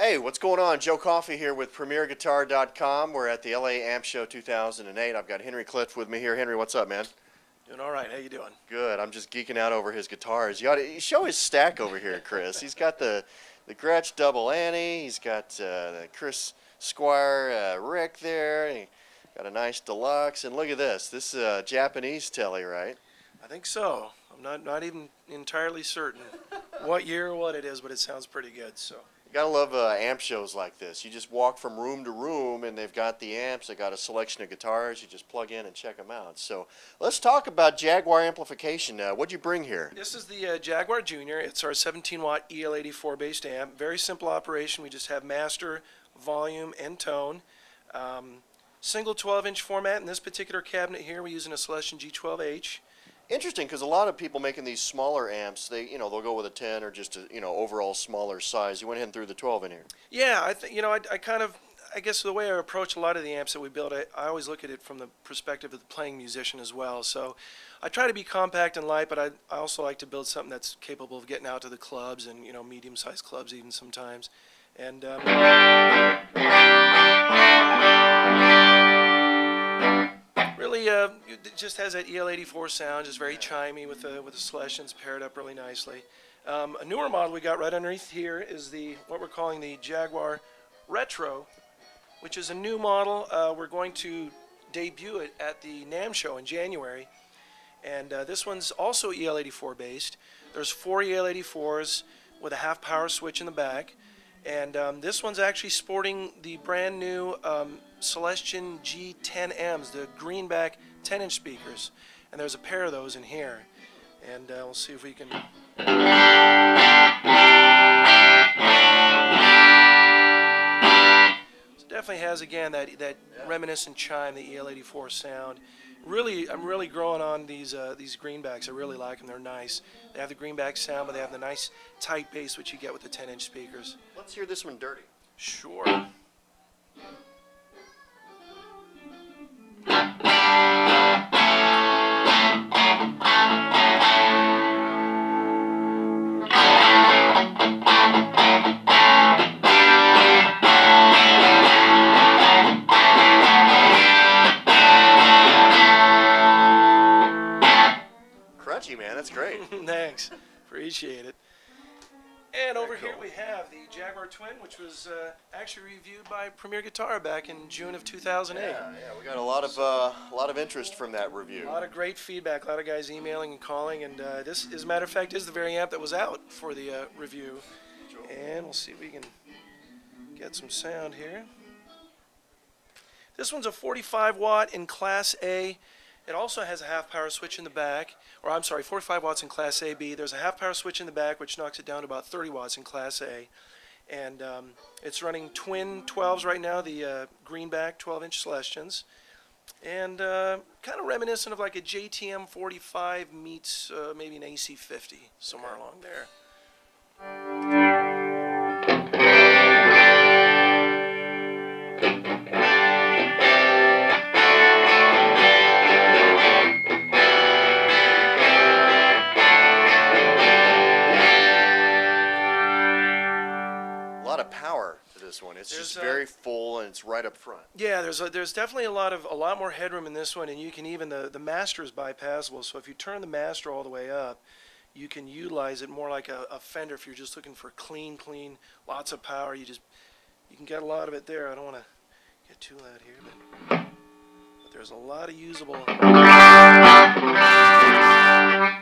Hey, what's going on? Joe Coffey here with PremierGuitar.com. We're at the LA Amp Show 2008. I've got Henry Clift with me here. Henry, what's up, man? Doing all right. How you doing? Good. I'm just geeking out over his guitars. You ought to show his stack over here, Chris. He's got the Gretsch Double Annie. He's got the Chris Squire Rick there. He got a nice deluxe. And look at this. This is a Japanese telly, right? I think so. I'm not even entirely certain what year or what it is, but it sounds pretty good. So. You gotta love amp shows like this. You just walk from room to room, and they've got the amps. They got a selection of guitars. You just plug in and check them out. So let's talk about Jaguar Amplification. What'd you bring here? This is the Jaguar Junior. It's our 17-watt EL84 based amp. Very simple operation. We just have master, volume, and tone. Single 12-inch format. In this particular cabinet here, we're using a Celestion G12H. Interesting, because a lot of people making these smaller amps, they'll go with a 10 or just a overall smaller size. You went ahead and threw the 12 in here. Yeah, I guess the way I approach a lot of the amps that we build, I always look at it from the perspective of the playing musician as well. So I try to be compact and light, but I also like to build something that's capable of getting out to the clubs and medium-sized clubs even sometimes. And really, it just has that EL84 sound, just very chimey with the Celestions paired up really nicely. A newer model we got right underneath here is what we're calling the Jaguar Retro, which is a new model. We're going to debut it at the NAMM show in January, and this one's also EL84 based. There's 4 EL84s with a half power switch in the back, and this one's actually sporting the brand new Celestion G10Ms, the greenback 10-inch speakers, and there's a pair of those in here, and we'll see if we can. So it definitely has again that reminiscent chime, the EL84 sound. Really, I'm really growing on these greenbacks. I really like them. They're nice. They have the greenback sound, but they have the nice tight bass which you get with the 10-inch speakers. Let's hear this one dirty. Sure. Crunchy, man. That's great. Thanks. Appreciate it. And over here we have the Jaguar Twin, which was actually reviewed by Premier Guitar back in June of 2008. Yeah, we got a lot of interest from that review. A lot of great feedback. A lot of guys emailing and calling, and this, as a matter of fact, is the very amp that was out for the review. Sure. And we'll see if we can get some sound here. This one's a 45-watt in Class A. It also has a half-power switch in the back, or I'm sorry, 45 watts in Class AB. There's a half-power switch in the back, which knocks it down to about 30 watts in Class A. And it's running twin 12s right now, the greenback 12-inch Celestions. And kind of reminiscent of like a JTM 45 meets maybe an AC 50, somewhere along there. Power to this one. It's just very full and it's right up front. Yeah, there's definitely a lot more headroom in this one, and you can even the master is bypassable. So if you turn the master all the way up, you can utilize it more like a Fender. If you're just looking for clean, lots of power, you can get a lot of it there. I don't want to get too loud here, but there's a lot of usable.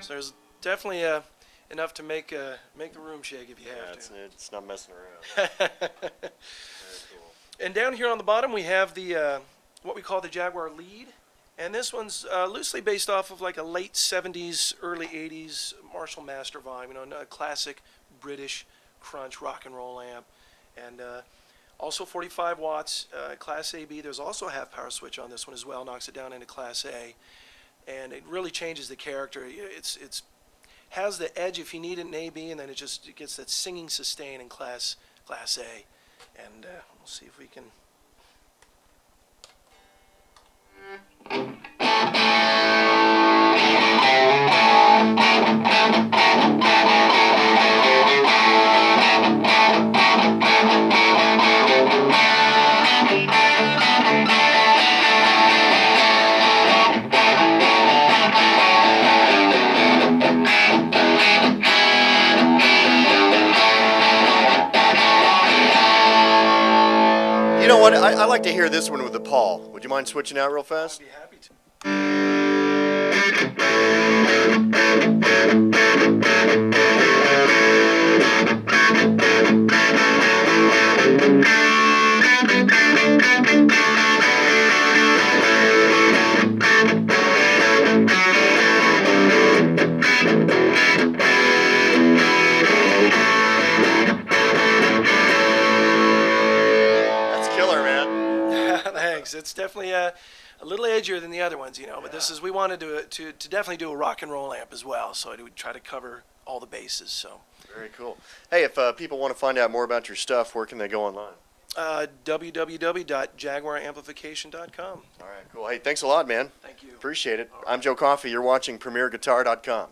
So there's definitely enough to make the room shake if you have to. It's not messing around. Very cool. And down here on the bottom we have the what we call the Jaguar Lead, and this one's loosely based off of like a late 70s, early 80s Marshall Master volume, a classic British crunch rock and roll amp, and also 45 watts, Class AB. There's also a half power switch on this one as well, knocks it down into Class A, and it really changes the character. It's has the edge if you need it in AB, and then it gets that singing sustain in Class A. And we'll see if we can. what? I like to hear this one with the Paul. Would you mind switching out real fast? I'd be happy to. That's killer, man. Thanks. It's definitely a little edgier than the other ones, you know. But this is, we wanted to definitely do a rock and roll amp as well, so we try to cover all the bases. So Very cool. Hey, if people want to find out more about your stuff, where can they go online? www.jaguaramplification.com. All right, cool. Hey, thanks a lot, man. Thank you. Appreciate it. I'm Joe Coffey. You're watching PremierGuitar.com.